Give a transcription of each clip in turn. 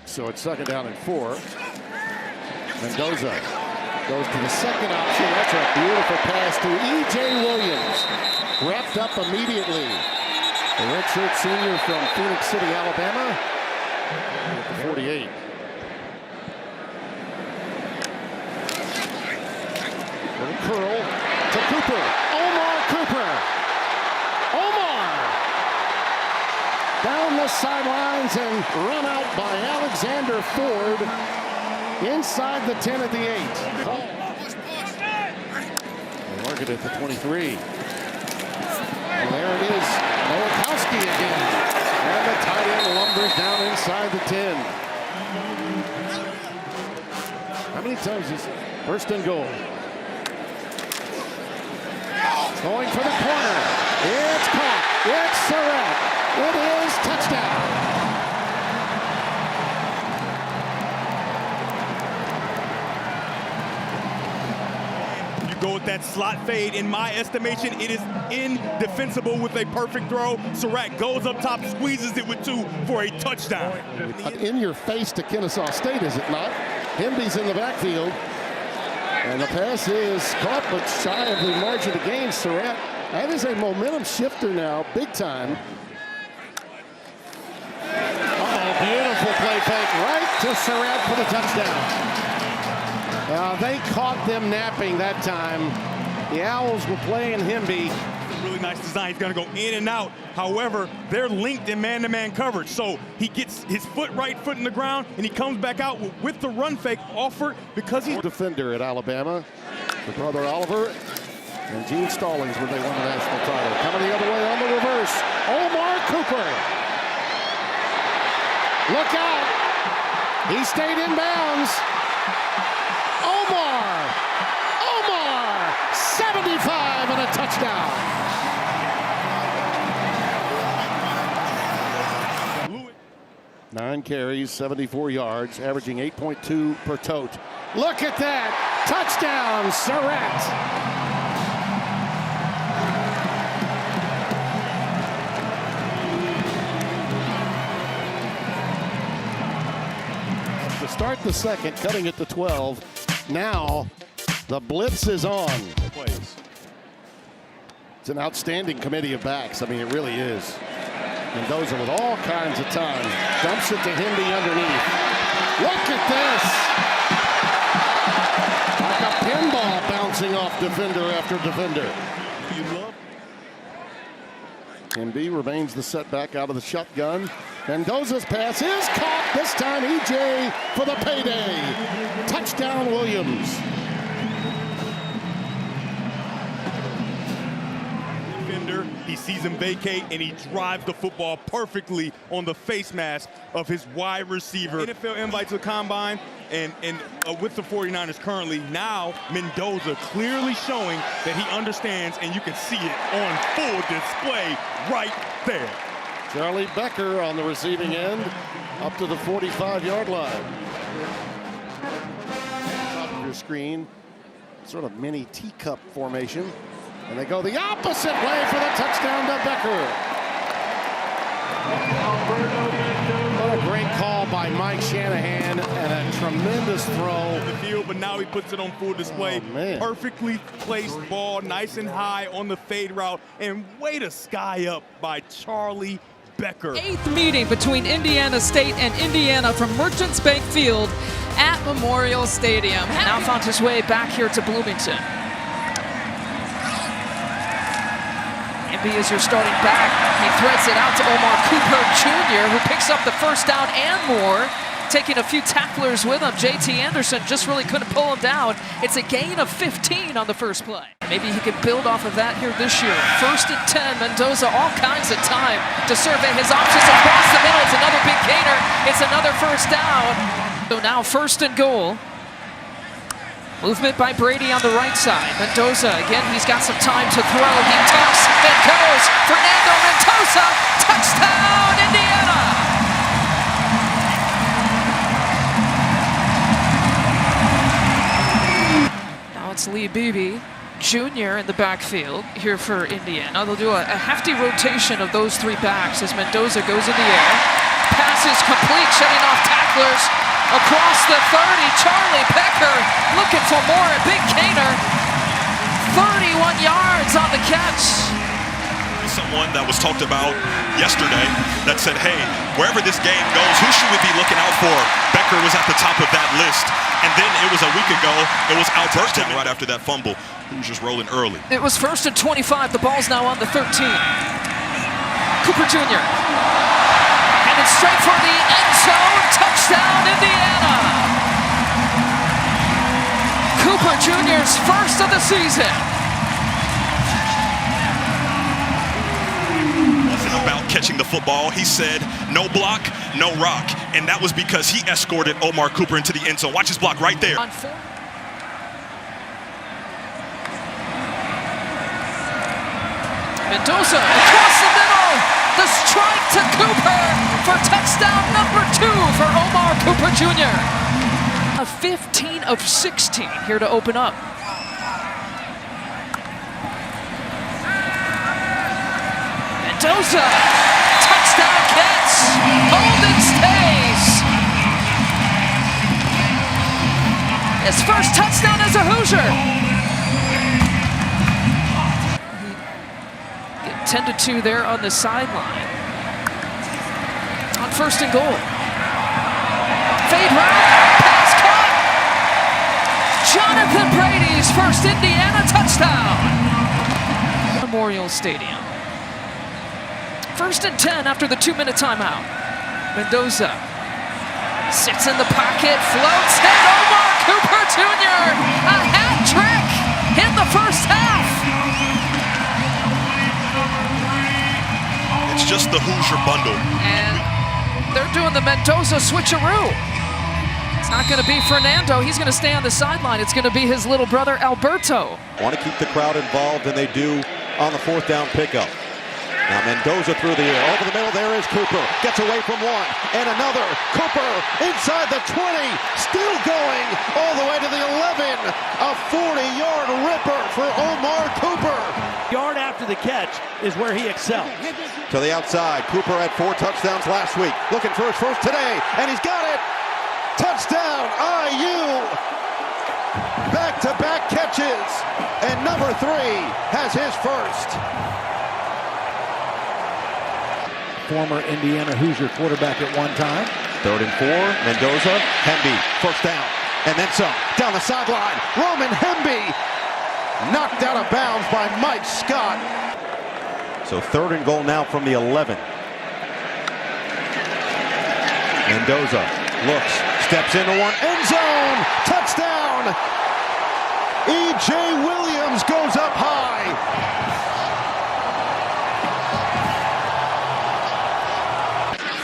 So it's 2nd down and 4. Mendoza goes to the second option. That's a beautiful pass to E.J. Williams. Wrapped up immediately. The redshirt senior from Phoenix City, Alabama. At the 48. Little curl to Cooper. Omar Cooper. Omar. Down the sidelines and run out by Alexander Ford. Inside the 10 at the 8. They mark it at the 23. And there it is. Nowakowski again. And the tight end lumbers down inside the 10. How many times is it? 1st and goal. Going for the corner. It's caught. It's Surratt. It is touchdown. Go with that slot fade. In my estimation, it is indefensible with a perfect throw. Surratt goes up top, squeezes it with 2 for a touchdown. In your face to Kennesaw State, is it not? Hemby's in the backfield. And the pass is caught, but shy of the margin of gain. Surratt, that is a momentum shifter now, big time. Beautiful play fake right to Surratt for the touchdown. They caught them napping that time. The Owls were playing Hemby. Really nice design. He's going to go in and out. However, they're linked in man-to-man coverage. So he gets his right foot in the ground, and he comes back out with the run fake offered because he's defender at Alabama. The brother Oliver and Gene Stallings when they won the national title. Coming the other way on the reverse. Omar Cooper. Look out. He stayed in bounds. Omar, 75 and a touchdown. 9 carries, 74 yards, averaging 8.2 per tote. Look at that, touchdown, Surratt. To start the second, cutting it to 12. Now, the blitz is on. It's an outstanding committee of backs. I mean, it really is. Mendoza with all kinds of time. Dumps it to Hemby underneath. Look at this! Like a pinball bouncing off defender after defender. Hemby remains the setback out of the shotgun. Mendoza's pass is caught. This time E.J. for the payday. Touchdown, Williams. Defender, he sees him vacate, and he drives the football perfectly on the face mask of his wide receiver. NFL invite to the combine, and with the 49ers currently, now Mendoza clearly showing that he understands, and you can see it on full display right there. Charlie Becker on the receiving end, up to the 45-yard line. Top of your screen, sort of mini teacup formation. And they go the opposite way for the touchdown to Becker. What a great call by Mike Shanahan, and a tremendous throw. In the field, but now he puts it on full display. Oh, perfectly placed ball, nice and high on the fade route, and way to sky up by Charlie Becker. 8th meeting between Indiana State and Indiana from Merchants Bank Field at Memorial Stadium. Now found his way back here to Bloomington. Hemby is your starting back. He threads it out to Omar Cooper Jr., who picks up the first down and more. Taking a few tacklers with him. J.T. Anderson just really couldn't pull him down. It's a gain of 15 on the first play. Maybe he can build off of that here this year. 1st and 10, Mendoza all kinds of time to survey his options across the middle. It's another big gainer. It's another first down. So now 1st and goal. Movement by Brady on the right side. Mendoza, again, he's got some time to throw. He tucks and goes. Fernando Mendoza, touchdown, Indiana! It's Lee Beebe Jr. in the backfield here for Indiana. They'll do a hefty rotation of those 3 backs as Mendoza goes in the air. Pass is complete, shutting off tacklers. the 30. Charlie Becker looking for more. A big gainer. 31 yards on the catch. Someone that was talked about yesterday that said, hey, wherever this game goes, who should we be looking out for? Becker was at the top of that list. And then it was a week ago, it was Alberto right after that fumble. He was just rolling early. It was 1st and 25. The ball's now on the 13. Cooper Jr. And it's straight for the end zone. Touchdown, Indiana. Cooper Jr.'s first of the season. About catching the football, he said no block, no rock, and that was because he escorted Omar Cooper into the end zone. Watch his block right there. Mendoza across the middle, the strike to Cooper for touchdown number 2 for Omar Cooper Jr. A 15 of 16 here to open up. Mendoza, touchdown catch, Holden stays. His first touchdown as a Hoosier. Get 10-2 there on the sideline. On 1st and goal. Fade route, pass caught. Jonathan Brady's first Indiana touchdown. Memorial Stadium. 1st and 10 after the 2-minute timeout. Mendoza sits in the pocket, floats, and Omar Cooper Jr. A hat trick in the first half. It's just the Hoosier bundle. And they're doing the Mendoza switcheroo. It's not going to be Fernando. He's going to stay on the sideline. It's going to be his little brother, Alberto. Want to keep the crowd involved, and they do on the 4th down pickup. Now Mendoza through the air, over the middle, there is Cooper, gets away from one, and another, Cooper inside the 20, still going all the way to the 11, a 40-yard ripper for Omar Cooper. Yard after the catch is where he excels. To the outside, Cooper had 4 touchdowns last week, looking for his first today, and he's got it! Touchdown, IU! Back-to-back catches, and number 3 has his first. Former Indiana Hoosier quarterback at one time. 3rd and 4, Mendoza, Hemby, first down, and then some, down the sideline, Roman Hemby, knocked out of bounds by Mike Scott. So 3rd and goal now from the 11. Mendoza looks, steps into one, end zone, touchdown! E.J. Williams goes up high.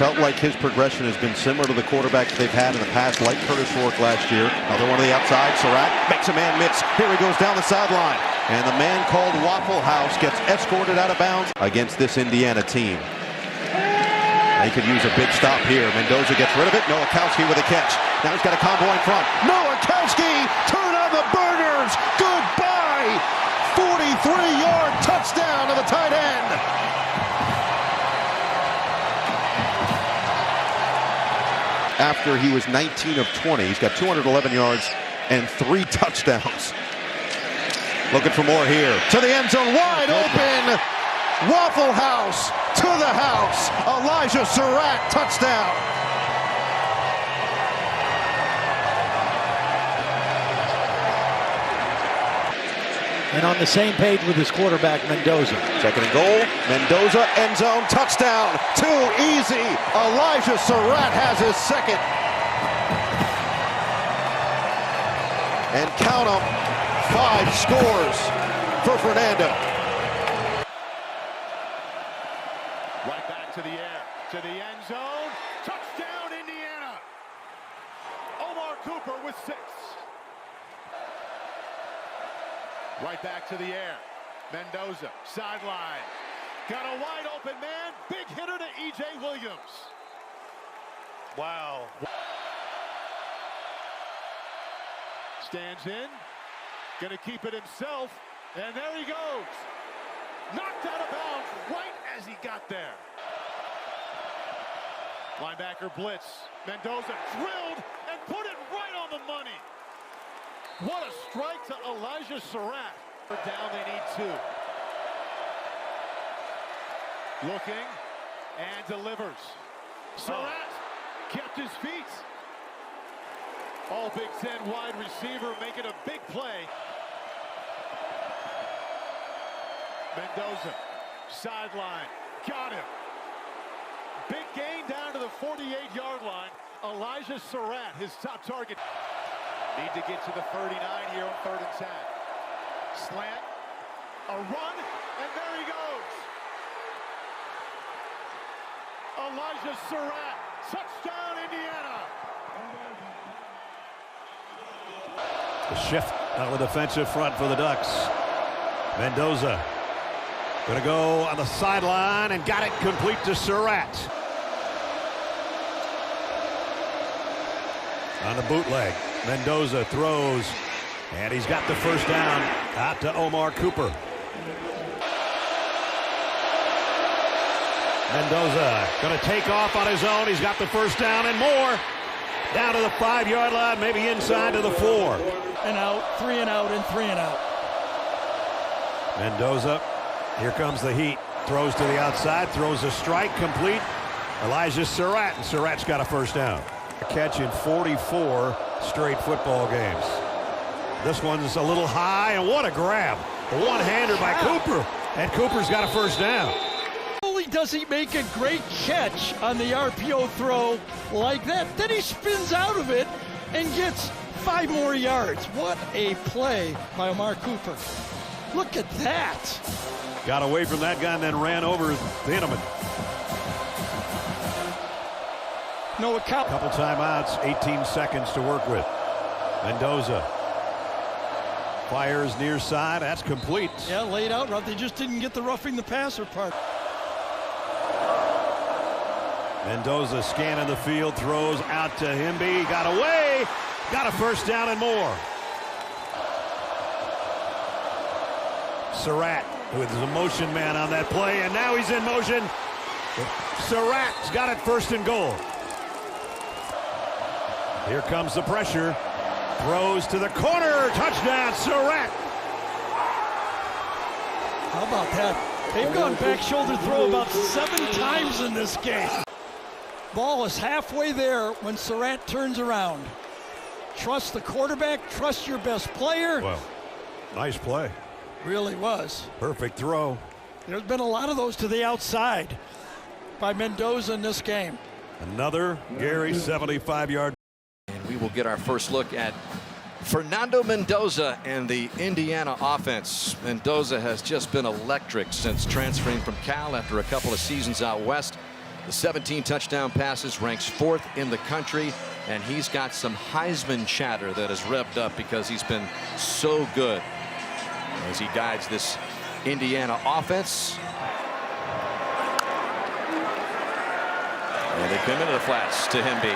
Felt like his progression has been similar to the quarterbacks they've had in the past, like Curtis Rourke last year. Another one to the outside, Surratt makes a man miss. Here he goes down the sideline. And the man called Waffle House gets escorted out of bounds against this Indiana team. They could use a big stop here. Mendoza gets rid of it. Nowakowski with a catch. Now he's got a combo in front. Nowakowski, turn on the burners. Goodbye. 43-yard touchdown to the tight end. After he was 19 of 20. He's got 211 yards and 3 touchdowns. Looking for more here. To the end zone, wide open. Waffle House to the house. Elijah Surratt, touchdown. And on the same page with his quarterback, Mendoza. 2nd and goal. Mendoza, end zone, touchdown. Too easy. Elijah Surratt has his 2nd. And count them, 5 scores for Fernando. Right back to the air, to the end zone. Touchdown, Indiana. Omar Cooper with 6. Right back to the air. Mendoza, sideline. Got a wide open man. Big hitter to E.J. Williams. Wow. Stands in. Gonna keep it himself. And there he goes. Knocked out of bounds right as he got there. Linebacker blitz. Mendoza drilled and put it right What a strike to Elijah Surratt. Down, they need 2. Looking and delivers. Surratt kept his feet. All Big Ten wide receiver making a big play. Mendoza, sideline, got him. Big gain down to the 48-yard line. Elijah Surratt, his top target. Need to get to the 39 here on 3rd and 10. Slant, a run, and there he goes. Elijah Surratt, touchdown Indiana. The shift on the defensive front for the Ducks. Mendoza going to go on the sideline and got it complete to Surratt. On the bootleg, Mendoza throws, and he's got the first down out to Omar Cooper. Mendoza going to take off on his own. He's got the first down and more. Down to the 5-yard line, maybe inside to the 4. And out, 3 and out, and 3 and out. Mendoza, here comes the heat. Throws to the outside, throws a strike, complete. Elijah Surratt, and Surratt's got a first down. A catch in 44 straight football games. This one's a little high, and what a grab. A one-hander by Cooper, and Cooper's got a first down. Only does he make a great catch on the RPO throw like that, then he spins out of it and gets 5 more yards. What a play by Omar Cooper. Look at that. Got away from that guy and then ran over Thieneman. No account. Couple timeouts, 18 seconds to work with. Mendoza fires near side, that's complete. Yeah, laid out route. They just didn't get the roughing the passer part. Mendoza scanning the field, throws out to Himby, got away, got a first down and more. Surratt with his motion man on that play, and now he's in motion. Surratt's got it, 1st and goal. Here comes the pressure. Throws to the corner, touchdown, Surratt. How about that? They've gone back shoulder throw about 7 times in this game. Ball is halfway there when Surratt turns around. Trust the quarterback, trust your best player. Well, nice play. Really was. Perfect throw. There's been a lot of those to the outside by Mendoza in this game. Another Gary 75-yard. And we will get our first look at Fernando Mendoza and the Indiana offense. Mendoza has just been electric since transferring from Cal after a couple of seasons out west. The 17 touchdown passes, ranks 4th in the country, and he's got some Heisman chatter that has revved up because he's been so good as he guides this Indiana offense. And they come into the flats to Himby.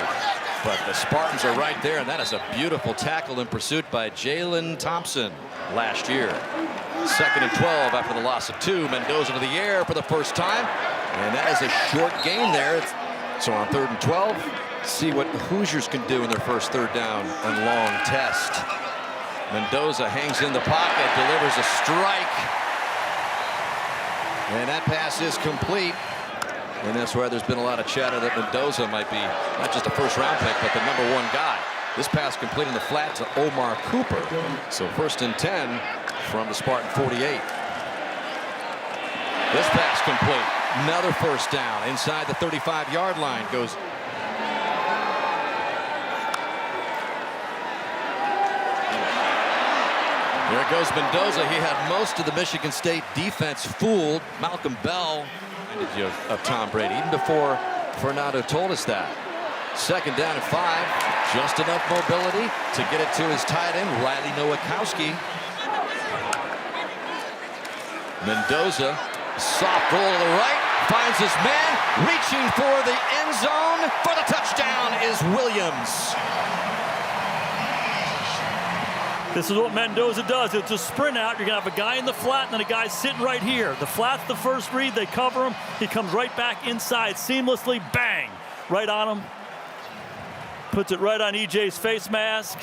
But the Spartans are right there, and that is a beautiful tackle in pursuit by Jalen Thompson last year. 2nd and 12 after the loss of 2. Mendoza to the air for the first time. And that is a short gain there. So on 3rd and 12, see what the Hoosiers can do in their first 3rd down and long test. Mendoza hangs in the pocket, delivers a strike. And that pass is complete. And that's why there's been a lot of chatter that Mendoza might be not just a first-round pick, but the #1 guy. This pass complete in the flat to Omar Cooper. So 1st and 10 from the Spartan 48. This pass complete. Another first down inside the 35-yard line goes. There goes Mendoza. He had most of the Michigan State defense fooled. Malcolm Bell of Tom Brady even before Fernando told us that. 2nd down and 5. Just enough mobility to get it to his tight end, Riley Nowakowski. Mendoza, soft roll to the right, finds his man, reaching for the end zone for the touchdown is Williams. This is what Mendoza does. It's a sprint out. You're going to have a guy in the flat and then a guy sitting right here. The flat's the first read. They cover him. He comes right back inside seamlessly. Bang! Right on him. Puts it right on EJ's face mask.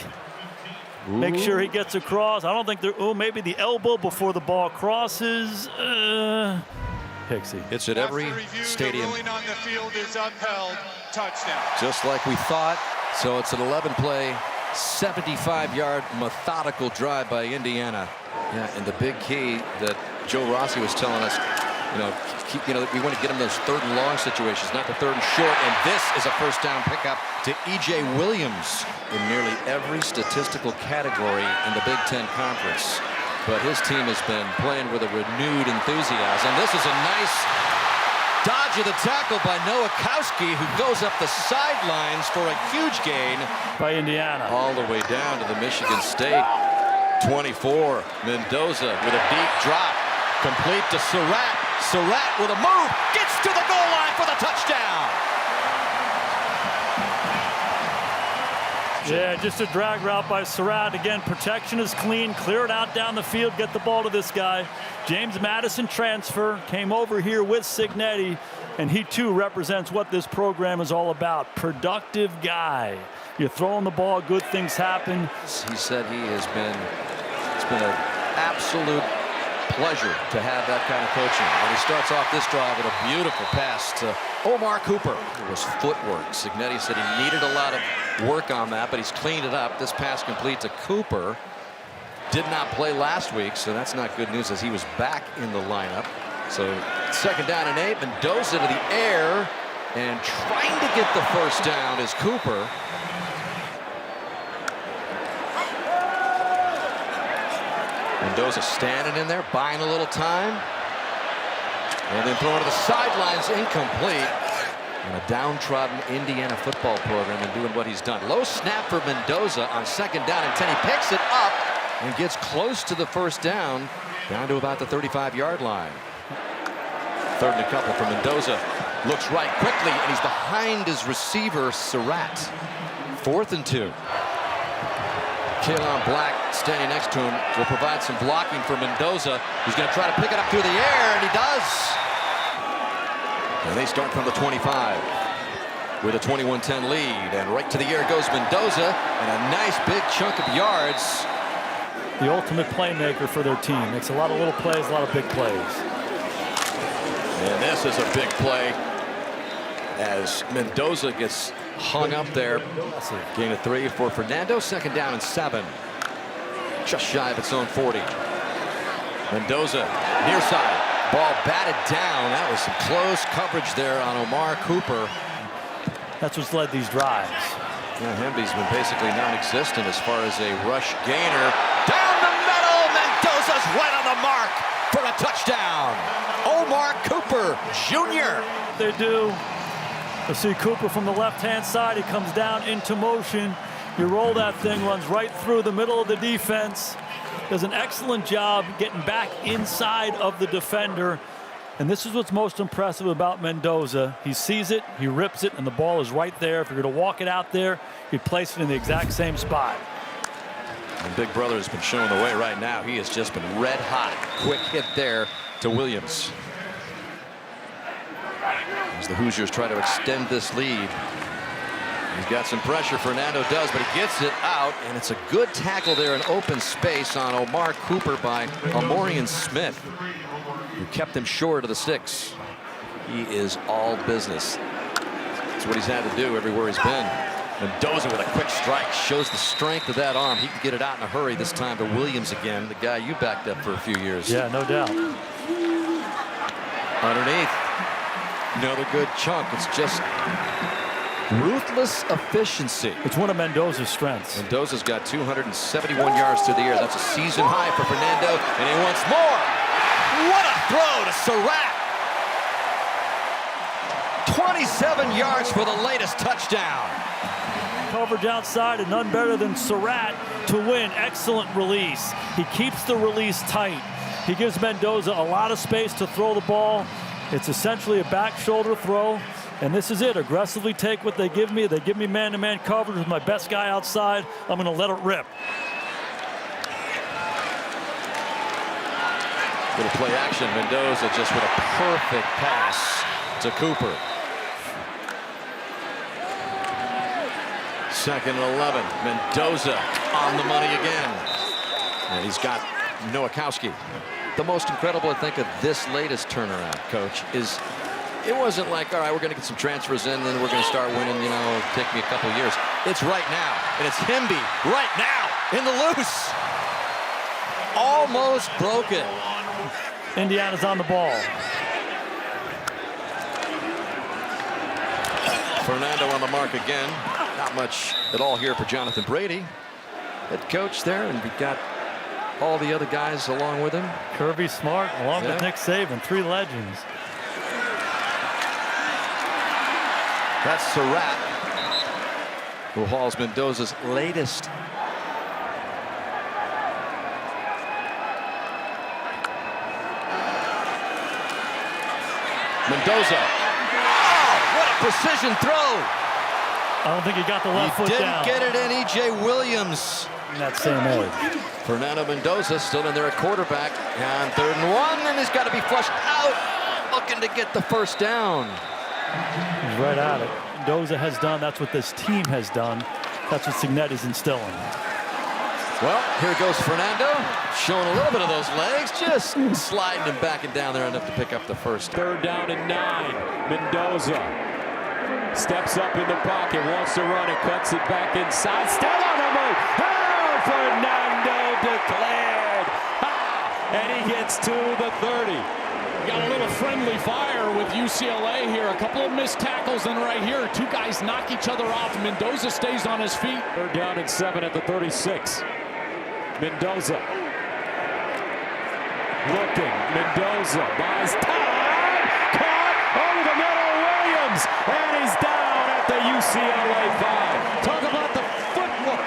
Make sure he gets across. I don't think there. Oh, maybe the elbow before the ball crosses. Pixie. It's at every stadium. The ruling on the field is upheld. Touchdown. Just like we thought. So it's an 11-play, 75-yard methodical drive by Indiana. Yeah, and the big key that Joe Rossi was telling us, we want to get him those 3rd and long situations, not the 3rd and short. And this is a first down pickup to E.J. Williams in nearly every statistical category in the Big Ten Conference. But his team has been playing with a renewed enthusiasm. This is a nice dodge of the tackle by Nowakowski, who goes up the sidelines for a huge gain by Indiana. All the way down to the Michigan State 24. Mendoza with a deep drop. Complete to Surratt. Surratt with a move. Gets to the goal line for the touchdown. Yeah, just a drag route by Surratt. Again, protection is clean. Clear it out down the field. Get the ball to this guy. James Madison transfer. Came over here with Signetti. And he, too, represents what this program is all about. Productive guy. You're throwing the ball, good things happen. He said it's been an absolute pleasure to have that kind of coaching. And he starts off this drive with a beautiful pass to Omar Cooper. It was footwork. Signetti said he needed a lot of work on that, but he's cleaned it up. This pass complete to Cooper. Did not play last week, so that's not good news as he was back in the lineup. So 2nd down and 8. Mendoza to the air, and trying to get the first down is Cooper. Mendoza standing in there, buying a little time. And then throwing to the sidelines, incomplete. And a downtrodden Indiana football program and doing what he's done. Low snap for Mendoza on 2nd down and 10. He picks it up and gets close to the first down to about the 35-yard line. 3rd and a couple for Mendoza. Looks right quickly, and he's behind his receiver, Surratt. 4th and 2. Kaelon Black standing next to him will provide some blocking for Mendoza. He's going to try to pick it up through the air, and he does. And they start from the 25 with a 21-10 lead. And right to the air goes Mendoza, and a nice big chunk of yards. The ultimate playmaker for their team. Makes a lot of little plays, a lot of big plays. And this is a big play as Mendoza gets hung up there. Gain of 3 for Fernando. 2nd down and 7. Just shy of its own 40. Mendoza near side. Ball batted down. That was some close coverage there on Omar Cooper. That's what's led these drives. Yeah, Hemby's been basically non-existent as far as a rush gainer. Down the middle. Mendoza's right on the mark for a touchdown. Omar Cooper Jr. They do. You see Cooper from the left-hand side. He comes down into motion. You roll that thing, runs right through the middle of the defense. Does an excellent job getting back inside of the defender. And this is what's most impressive about Mendoza. He sees it, he rips it, and the ball is right there. If you're going to walk it out there, he'd place it in the exact same spot. And Big Brother has been showing the way right now. He has just been red hot. Quick hit there to Williams. As the Hoosiers try to extend this lead. He's got some pressure, Fernando does, but he gets it out, and it's a good tackle there in open space on Omar Cooper by Amorian Smith, who kept him short of the sticks. He is all business. That's what he's had to do everywhere he's been. Mendoza with a quick strike shows the strength of that arm. He can get it out in a hurry this time to Williams again, the guy you backed up for a few years. Yeah, no doubt. Underneath, another good chunk. It's just ruthless efficiency. It's one of Mendoza's strengths. Mendoza's got 271 yards through the air. That's a season high for Fernando, and he wants more. What a throw to Surratt. 27 yards for the latest touchdown. Coverage outside, and none better than Surratt to win. Excellent release. He keeps the release tight. He gives Mendoza a lot of space to throw the ball. It's essentially a back shoulder throw. And this is it. Aggressively take what they give me. They give me man-to-man coverage with my best guy outside. I'm going to let it rip. Little play action. Mendoza just with a perfect pass to Cooper. Second and 11. Mendoza on the money again. And he's got Nowakowski. The most incredible, I think, of this latest turnaround, Coach, is it wasn't like, all right, we're going to get some transfers in, and then we're going to start winning, you know, take me a couple years. It's right now, and it's Himby right now in the loose. Almost broken. Indiana's on the ball. Fernando on the mark again. Not much at all here for Jonathan Brady. Head coach there, and we've got all the other guys along with him. Kirby Smart along with Nick Saban, 3 legends. That's Surratt, who hauls Mendoza's latest. Mendoza. Oh, what a precision throw. I don't think he got the left foot down. He didn't get it in. E.J. Williams. In that same edge. Fernando Mendoza still in there at quarterback. And 3rd and 1, and he's got to be flushed out. Looking to get the first down. He's right at it. Mendoza has done. That's what this team has done. That's what Signetti's instilling. Well, here goes Fernando, showing a little bit of those legs, just sliding him back and down there enough to pick up the first. 3rd down and 9. Mendoza steps up in the pocket, wants to run it, cuts it back inside. Still on the move. Oh, Fernando declared. Ha! And he gets to the 30. Got a little friendly fire with UCLA here. A couple of missed tackles, and right here, 2 guys knock each other off. Mendoza stays on his feet. 3rd down and 7 at the 36. Mendoza looking. Mendoza buys time. Caught over the middle. Williams, and he's down at the UCLA 5. Talk about the footwork.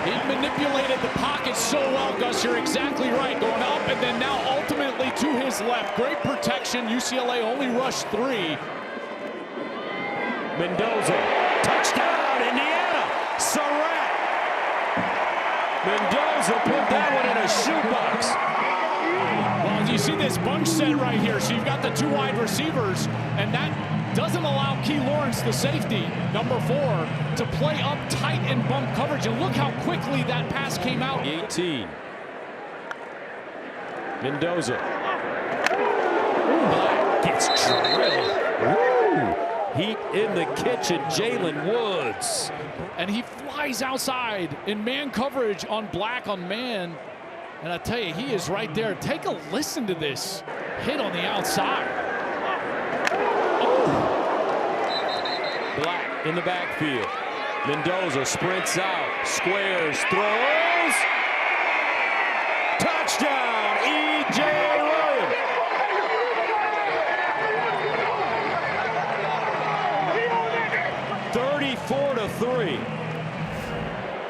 He manipulated the pocket so well, Gus. You're exactly right. Going up and then now ultimately to his left. Great protection. UCLA only rushed 3. Mendoza, touchdown, Indiana. Surratt. Mendoza put that one in a shoebox. Well, you see this bunch set right here. So you've got the 2 wide receivers, and that doesn't allow Key Lawrence, the safety, number 4, to play up tight and bump coverage. And look how quickly that pass came out. 18. Mendoza. Gets drilled. Woo! Heat in the kitchen, Jalen Woods. And he flies outside in man coverage on black on man. And I tell you, he is right there. Take a listen to this hit on the outside. Black in the backfield. Mendoza sprints out, squares, throws. Touchdown, E.J. Williams.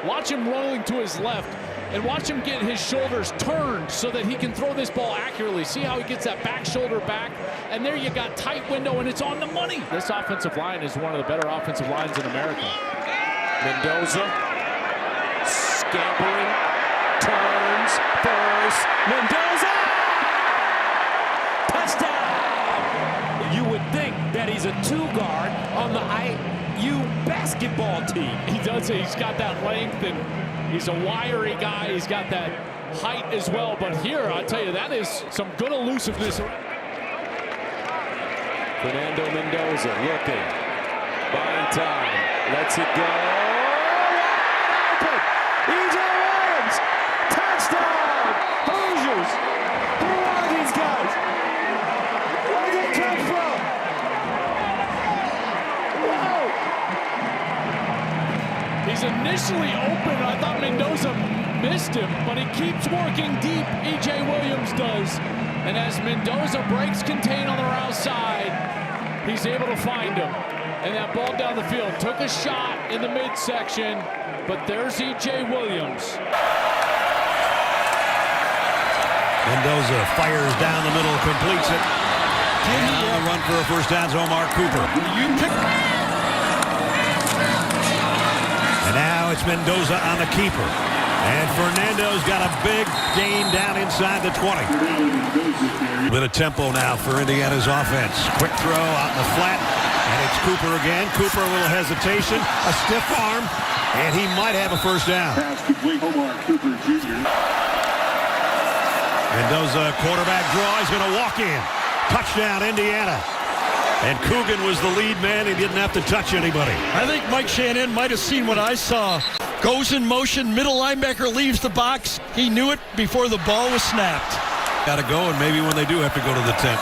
Watch him rolling to his left, and watch him get his shoulders turned so that he can throw this ball accurately. See how he gets that back shoulder back, and there you got tight window, and it's on the money. This offensive line is one of the better offensive lines in America. Mendoza scampering, turns, first, Mendoza! Touchdown! You would think that he's a 2-guard on the IU basketball team. He does it. He's got that length, and he's a wiry guy. He's got that height as well. But here, I'll tell you, that is some good elusiveness. Fernando Mendoza looking, buying time, lets it go. E.J. Williams, touchdown! Hoosiers! Who are these guys? Where did they come from? Whoa! He's initially open. I thought Mendoza missed him, but he keeps working deep. E.J. Williams does. And as Mendoza breaks contain on the outside, he's able to find him. And that ball down the field took a shot in the midsection, but there's E.J. Williams. Mendoza fires down the middle, completes it. And on the run for a first down is Omar Cooper. And now it's Mendoza on the keeper. And Fernando's got a big gain down inside the 20. A bit of tempo now for Indiana's offense. Quick throw out in the flat. And it's Cooper again. Cooper, a little hesitation, a stiff arm, and he might have a first down. Pass complete. Omar Cooper Jr. Mendoza, quarterback draw. He's going to walk in. Touchdown, Indiana. And Coogan was the lead man. He didn't have to touch anybody. I think Mike Shanahan might have seen what I saw. Goes in motion, middle linebacker leaves the box. He knew it before the ball was snapped. Got to go, and maybe when they do have to go to the tent.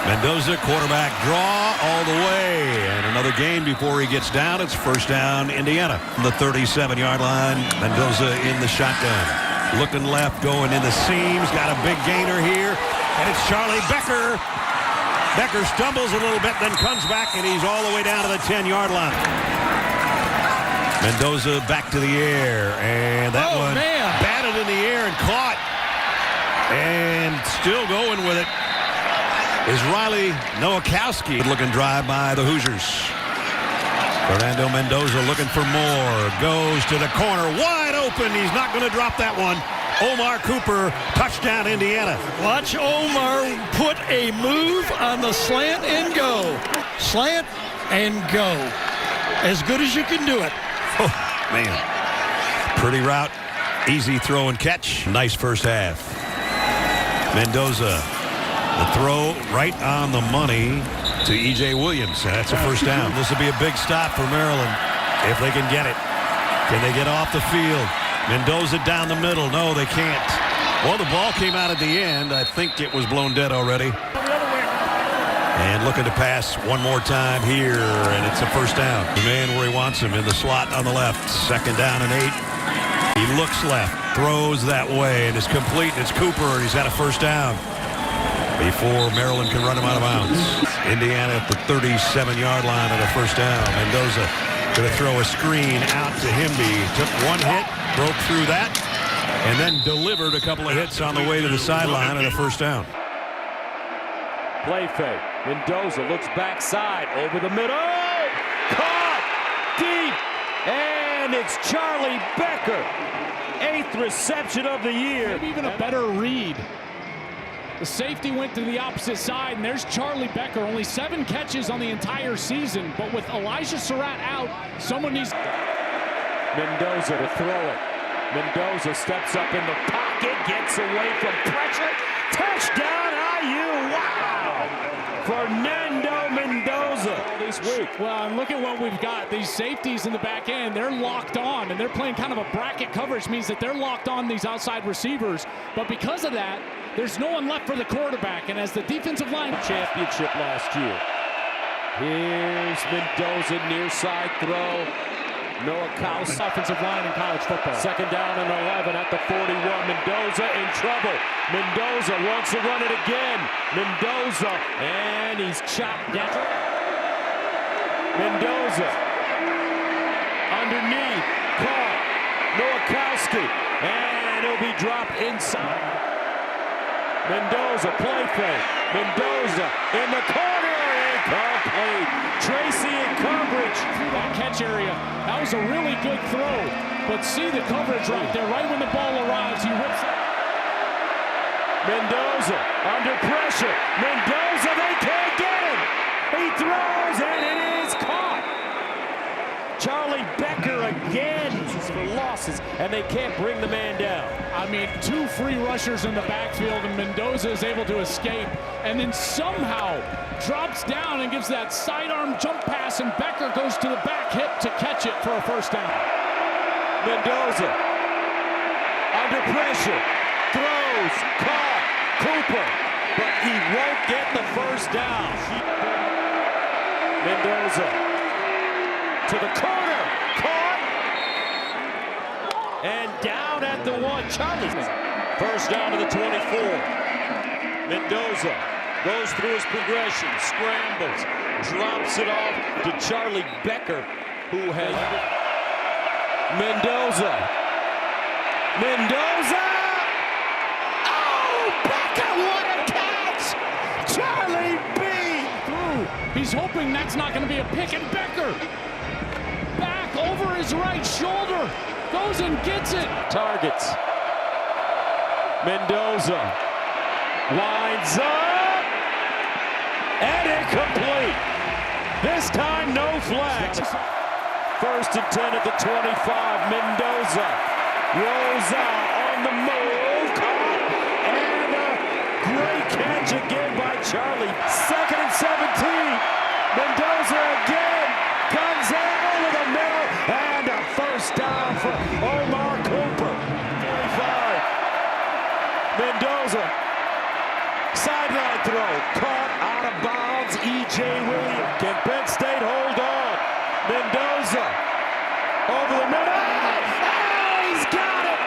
Mendoza, quarterback draw all the way. And another gain before he gets down. It's first down, Indiana. From the 37-yard line, Mendoza in the shotgun. Looking left, going in the seams. Got a big gainer here. And it's Charlie Becker. Becker stumbles a little bit, then comes back, and he's all the way down to the 10-yard line. Mendoza back to the air, and that one batted in the air and caught. And still going with it is Riley Nowakowski. Looking drive by the Hoosiers. Fernando Mendoza looking for more. Goes to the corner, wide open. He's not going to drop that one. Omar Cooper, touchdown, Indiana. Watch Omar put a move on the slant and go. Slant and go. As good as you can do it. Oh, man. Pretty route. Easy throw and catch. Nice first half. Mendoza, the throw right on the money to E.J. Williams. And that's a first down. This will be a big stop for Maryland if they can get it. Can they get off the field? Mendoza down the middle. No, they can't. Well, the ball came out at the end. I think it was blown dead already. And looking to pass one more time here, and it's a first down. The man where he wants him in the slot on the left. Second down and 8. He looks left, throws that way, and it's complete. It's Cooper, and he's got a first down before Maryland can run him out of bounds. Indiana at the 37-yard line at a first down. Mendoza going to throw a screen out to Himby. Took one hit, broke through that, and then delivered a couple of hits on the way to the sideline at a first down. Play fake. Mendoza looks backside over the middle. Caught deep. And it's Charlie Becker. 8th reception of the year. Maybe even a better read. The safety went to the opposite side, and there's Charlie Becker. Only 7 catches on the entire season, but with Elijah Surratt out, someone needs... Mendoza to throw it. Mendoza steps up in the pocket, gets away from pressure. Touchdown, IU. Wow! Fernando Mendoza this week. Well, and look at what we've got. These safeties in the back end, they're locked on, and they're playing kind of a bracket coverage, means that they're locked on these outside receivers. But because of that, there's no one left for the quarterback. And as the defensive line championship last year. Here's Mendoza, near side throw. Nowakowski. Offensive line in college football. Second down and 11 at the 41. Mendoza in trouble. Mendoza wants to run it again. Mendoza, and he's chopped down. Mendoza underneath, caught. Nowakowski, and it'll be dropped inside. Mendoza, play fake. Mendoza in the corner, incomplete. Tracy in coverage. Through that catch area. That was a really good throw. But see the coverage right there. Right when the ball arrives, he whips it. Mendoza under pressure. Mendoza, they can't get him. He throws, and it is caught. Charlie Becker again for losses, and they can't bring the man down. I mean, 2 free rushers in the backfield, and Mendoza is able to escape, and then somehow drops down and gives that sidearm jump pass, and Becker goes to the back hip to catch it for a first down. Mendoza under pressure, throws, caught, Cooper, but he won't get the first down. Mendoza to the corner, caught, and down at the 1. Charlie, first down to the 24. Mendoza goes through his progression, scrambles, drops it off to Charlie Becker, who has Mendoza. Oh, Becker, what a catch! Charlie B. He's hoping that's not going to be a pick, and Becker back over his right shoulder, goes and gets it. Targets. Mendoza lines up, and incomplete. This time, no flags. First and 10 at the 25. Mendoza rolls out on the move. Caught. And a great catch again by Charlie. Second and 17. Mendoza again. Guns in over the middle. And a first down for Omar Cooper. 45. Mendoza. Sideline throw. Caught out of bounds. E.J. Williams. Can Penn State hold on? Mendoza. Over the middle. Oh, he's got it.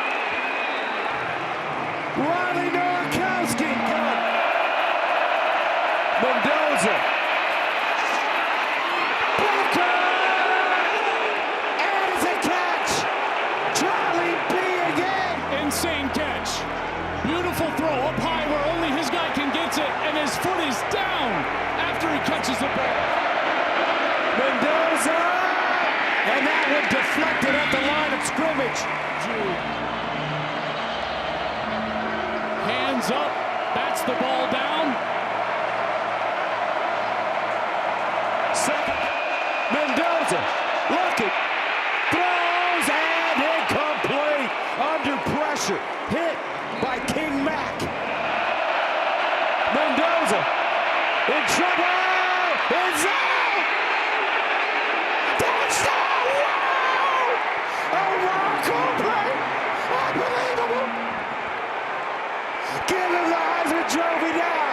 Riley Nowakowski. Good. Mendoza. Blocker. And it's a catch. Charlie B again. Insane catch. Beautiful throw up high where only his guy can get it, and his foot is down after he catches the ball. Mendoza. And that one deflected at the line of scrimmage. Hands up, bats the ball down. Second, Mendoza, looking, throws, and incomplete. Under pressure, hit by King Mack. Mendoza in trouble. It's out. Touchdown! Wow! Omar Cooper, unbelievable. Give him the Heisman Trophy now.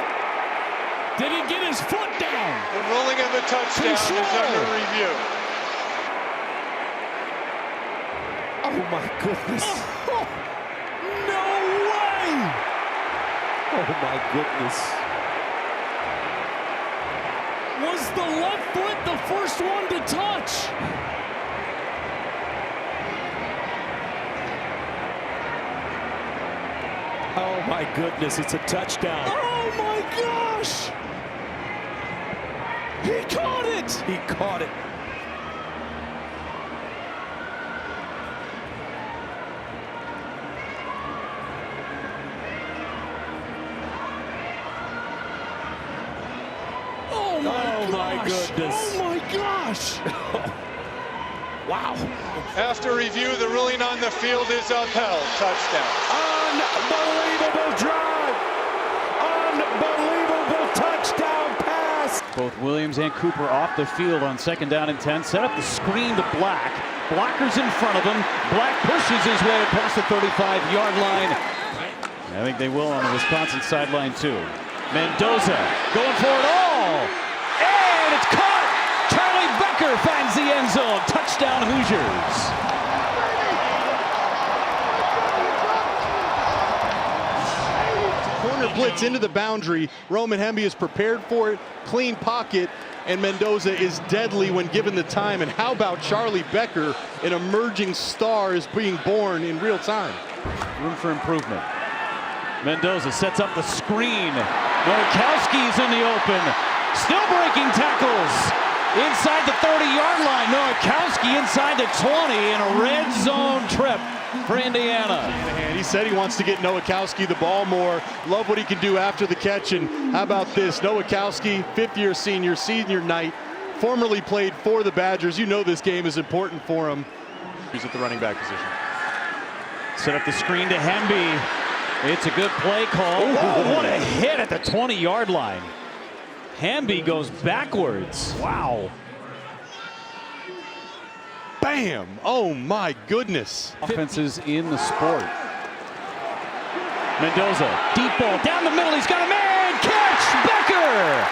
Did he get his foot down? The ruling of the touchdown is under review. Oh my goodness. Oh, no way! Oh my goodness. Was the left foot the first one to touch? Oh my goodness, it's a touchdown. Oh my gosh! He caught it! He caught it. Oh my goodness. Oh my gosh! Wow. After review, the ruling on the field is upheld. Touchdown. Unbelievable drive. Unbelievable touchdown pass. Both Williams and Cooper off the field on 2nd down and 10. Set up the screen to Black. Blockers in front of him. Black pushes his way past the 35-yard line. I think they will on the Wisconsin sideline too. Mendoza going for it all. And it's caught. Charlie Becker finds the end zone. Touchdown Hoosiers. Corner blitz into the boundary. Roman Hemby is prepared for it. Clean pocket. And Mendoza is deadly when given the time. And how about Charlie Becker? An emerging star is being born in real time. Room for improvement. Mendoza sets up the screen. Nowakowski's in the open. Still breaking tackles. Inside the 30-yard line. Nowakowski inside the 20 in a red zone trip for Indiana. And he said he wants to get Nowakowski the ball more. Love what he can do after the catch. And how about this? Nowakowski, fifth-year senior night, formerly played for the Badgers. You know this game is important for him. He's at the running back position. Set up the screen to Hemby. It's a good play call. Oh, what a hit at the 20-yard line. Hemby goes backwards. Wow. Bam! Oh my goodness. Offenses in the sport. Mendoza, deep ball down the middle. He's got a man. Catch! Becker!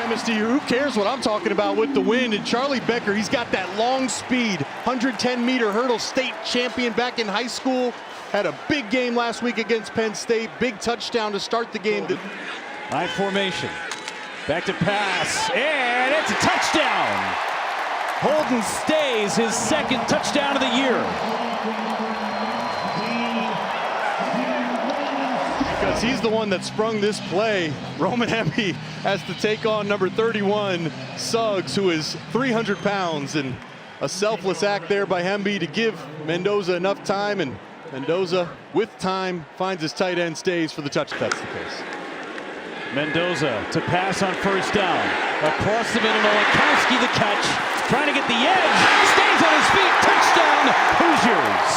Chemistry, who cares what I'm talking about with the wind? And Charlie Becker, he's got that long speed, 110-meter hurdle, state champion back in high school. Had a big game last week against Penn State. Big touchdown to start the game. High formation. Back to pass. And it's a touchdown. Holden stays his second touchdown of the year. Because he's the one that sprung this play. Roman Hemby has to take on number 31, Suggs, who is 300 pounds. And a selfless act there by Hemby to give Mendoza enough time. And Mendoza, with time, finds his tight end, stays for the touchdown. That's the case. Mendoza to pass on first down. Across the middle, Nowakowski the catch. Trying to get the edge. Stays on his feet. Touchdown, Hoosiers.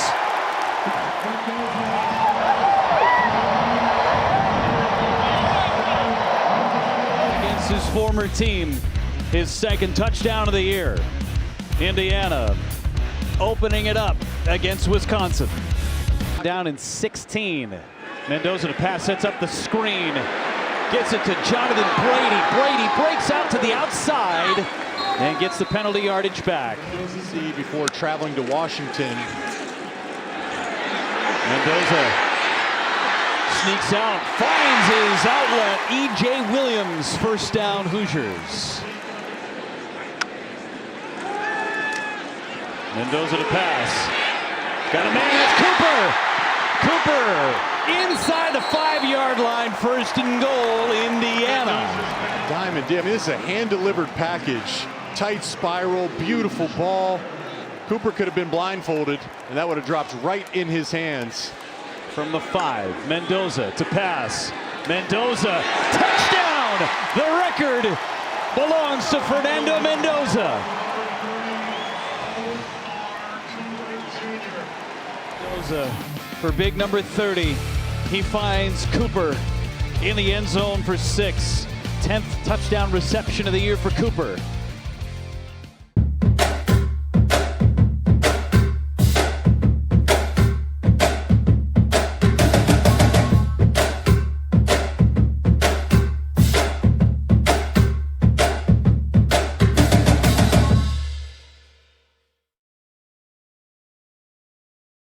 Against his former team, his second touchdown of the year. Indiana opening it up against Wisconsin. Down in 16. Mendoza to pass, sets up the screen. Gets it to Jonathan Brady. Brady breaks out to the outside and gets the penalty yardage back. See before traveling to Washington. Mendoza sneaks out, finds his outlet. E.J. Williams, first down, Hoosiers. Mendoza to pass. Got a man, that's Cooper. Cooper inside the 5-yard line, first and goal, Indiana. Diamond D. I mean, this is a hand-delivered package. Tight spiral, beautiful ball. Cooper could have been blindfolded, and that would have dropped right in his hands. From the 5, Mendoza to pass. Mendoza, touchdown! The record belongs to Fernando Mendoza. Mendoza for big number 30. He finds Cooper in the end zone for 6. 10th touchdown reception of the year for Cooper.